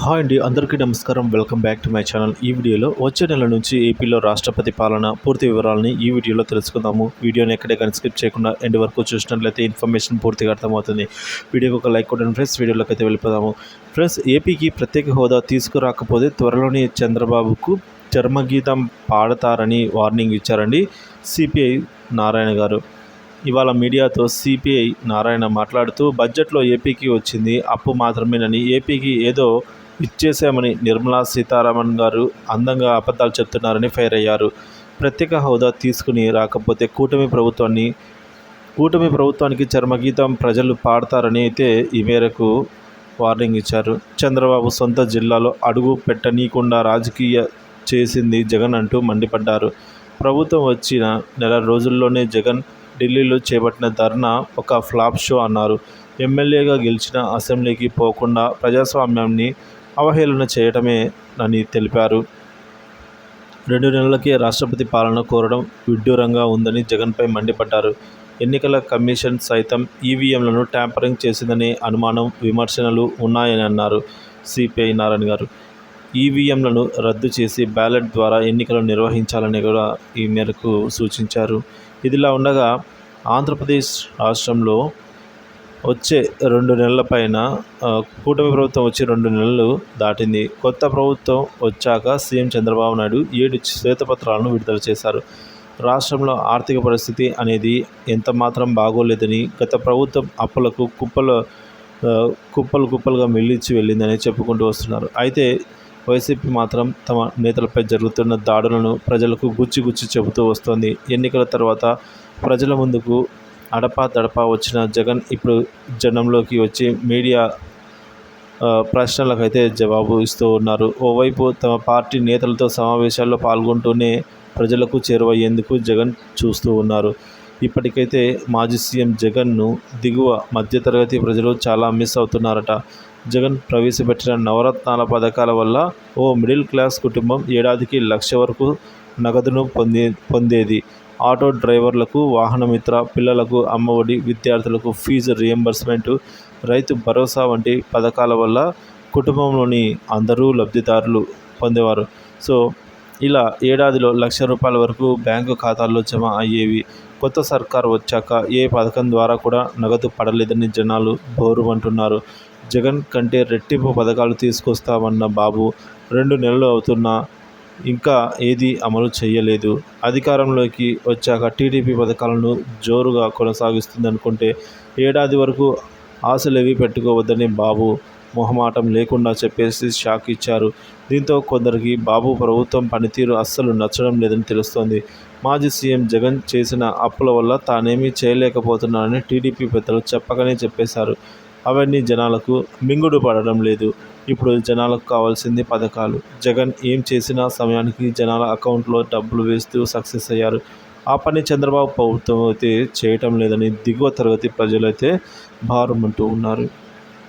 Hi అండి, అందరికీ నమస్కారం. Welcome back to my channel. ఈ వీడియోలో వచ్చే నెల నుంచి ఏపీలో రాష్ట్రపతి పాలన పూర్తి వివరాలని ఈ వీడియోలో తెలుసుకుందాము. వీడియోని ఎక్కడే కానీ స్కిప్ చేయకుండా ఎండ్ వరకు చూసినట్లయితే ఇన్ఫర్మేషన్ పూర్తిగా అర్థమవుతుంది. వీడియోకి ఒక లైక్ కొట్టండి ఫ్రెండ్స్. వీడియోలోకి అయితే వెళ్ళిపోదాము. ఫ్రెండ్స్, ఏపీకి ప్రత్యేక హోదా తీసుకురాకపోతే త్వరలోనే చంద్రబాబుకు చర్మగీతం పాడతారని వార్నింగ్ ఇచ్చారండి సిపిఐ నారాయణ గారు. ఇవాళ మీడియాతో సిపిఐ నారాయణ మాట్లాడుతూ బడ్జెట్లో ఏపీకి వచ్చింది అప్పు మాత్రమేనని, ఏపీకి ఏదో ఇచ్చేసామని నిర్మలా సీతారామన్ గారు అందంగా అబద్ధాలు చెప్తున్నారని ఫైర్ అయ్యారు. ప్రత్యేక హోదా తీసుకుని రాకపోతే కూటమి ప్రభుత్వానికి చర్మగీతం ప్రజలు పాడతారని అయితే ఈ మేరకు వార్నింగ్ ఇచ్చారు. చంద్రబాబు సొంత జిల్లాలో అడుగు పెట్టనీయకుండా రాజకీయ చేసింది జగన్ అంటూ మండిపడ్డారు. ప్రభుత్వం వచ్చిన నెల రోజుల్లోనే జగన్ ఢిల్లీలో చేపట్టిన ధర్నా ఒక ఫ్లాప్ షో అన్నారు. ఎమ్మెల్యేగా గెలిచిన అసెంబ్లీకి పోకుండా ప్రజాస్వామ్యాన్ని అవహేళన చేయటమే అని తెలిపారు. 2 నెలలకే రాష్ట్రపతి పాలన కోరడం విడ్డూరంగా ఉందని జగన్పై మండిపడ్డారు. ఎన్నికల కమిషన్ సైతం ఈవీఎంలను ట్యాంపరింగ్ చేసిందనే అనుమానం, విమర్శనలు ఉన్నాయని అన్నారు సిపిఐ నారాయణ గారు. ఈవీఎంలను రద్దు చేసి బ్యాలెట్ ద్వారా ఎన్నికలు నిర్వహించాలని కూడా ఈ మేరకు సూచించారు. ఇదిలా ఉండగా ఆంధ్రప్రదేశ్ రాష్ట్రంలో వచ్చే 2 నెలల పైన కూటమి ప్రభుత్వం వచ్చి 2 నెలలు దాటింది. కొత్త ప్రభుత్వం వచ్చాక సీఎం చంద్రబాబు నాయుడు 7 శ్వేతపత్రాలను విడుదల చేశారు. రాష్ట్రంలో ఆర్థిక పరిస్థితి అనేది ఎంత మాత్రం బాగోలేదని, గత ప్రభుత్వం అప్పులకు కుప్పలుగా మిగిలించి వెళ్ళిందని చెప్పుకుంటూ వస్తున్నారు. అయితే వైసీపీ మాత్రం తమ నేతలపై జరుగుతున్న దాడులను ప్రజలకు గుచ్చి చెబుతూ వస్తోంది. ఎన్నికల తర్వాత ప్రజల ముందుకు అడపా వచ్చిన జగన్ ఇప్పుడు జనంలోకి వచ్చి మీడియా ప్రశ్నలకైతే జవాబు ఇస్తూ ఉన్నారు. ఓవైపు తమ పార్టీ నేతలతో సమావేశాల్లో పాల్గొంటూనే ప్రజలకు చేరువయ్యేందుకు జగన్ చూస్తూ ఉన్నారు. ఇప్పటికైతే మాజీ సీఎం జగన్ను దిగువ మధ్యతరగతి ప్రజలు చాలా మిస్ అవుతున్నారట. జగన్ ప్రవేశపెట్టిన నవరత్నాల పథకాల వల్ల ఓ మిడిల్ క్లాస్ కుటుంబం ఏడాదికి 1,00,000 వరకు నగదును పొందేది. ఆటో డ్రైవర్లకు వాహనమిత్ర, పిల్లలకు అమ్మఒడి, విద్యార్థులకు ఫీజు రియంబర్స్మెంటు, రైతు భరోసా వంటి పథకాల వల్ల కుటుంబంలోని అందరూ లబ్ధిదారులు పొందేవారు. సో ఇలా ఏడాదిలో 1,00,000 రూపాయల వరకు బ్యాంకు ఖాతాల్లో జమ అయ్యేవి. కొత్త సర్కారు వచ్చాక ఏ పథకం ద్వారా కూడా నగదు పడలేదని జనాలు బోరుమంటున్నారు. జగన్ కంటే రెట్టింపు పథకాలు తీసుకొస్తామన్న బాబు 2 నెలలు అవుతున్నా ఇంకా ఏదీ అమలు చేయలేదు. అధికారంలోకి వచ్చాక టీడీపీ పథకాలను జోరుగా కొనసాగిస్తుందనుకుంటే ఏడాది వరకు ఆశలేవి పెట్టుకోవద్దని బాబు మొహమాటం లేకుండా చెప్పేసి షాక్ ఇచ్చారు. దీంతో కొందరికి బాబు ప్రభుత్వం పనితీరు అస్సలు నచ్చడం లేదని తెలుస్తోంది. మాజీ సీఎం జగన్ చేసిన అప్పుల వల్ల తానేమీ చేయలేకపోతున్నానని టీడీపీ పెద్దలు చెప్పకనే చెప్పేశారు. అవన్నీ జనాలకు మింగుడు పడడం లేదు. ఇప్పుడు జనాలకు కావాల్సింది పథకాలు. జగన్ ఏం చేసినా సమయానికి జనాల అకౌంట్లో డబ్బులు వేస్తూ సక్సెస్ అయ్యారు. ఆ పని చంద్రబాబు ప్రభుత్వం అయితే చేయటం లేదని దిగువ తరగతి ప్రజలైతే భారమంటూ ఉన్నారు.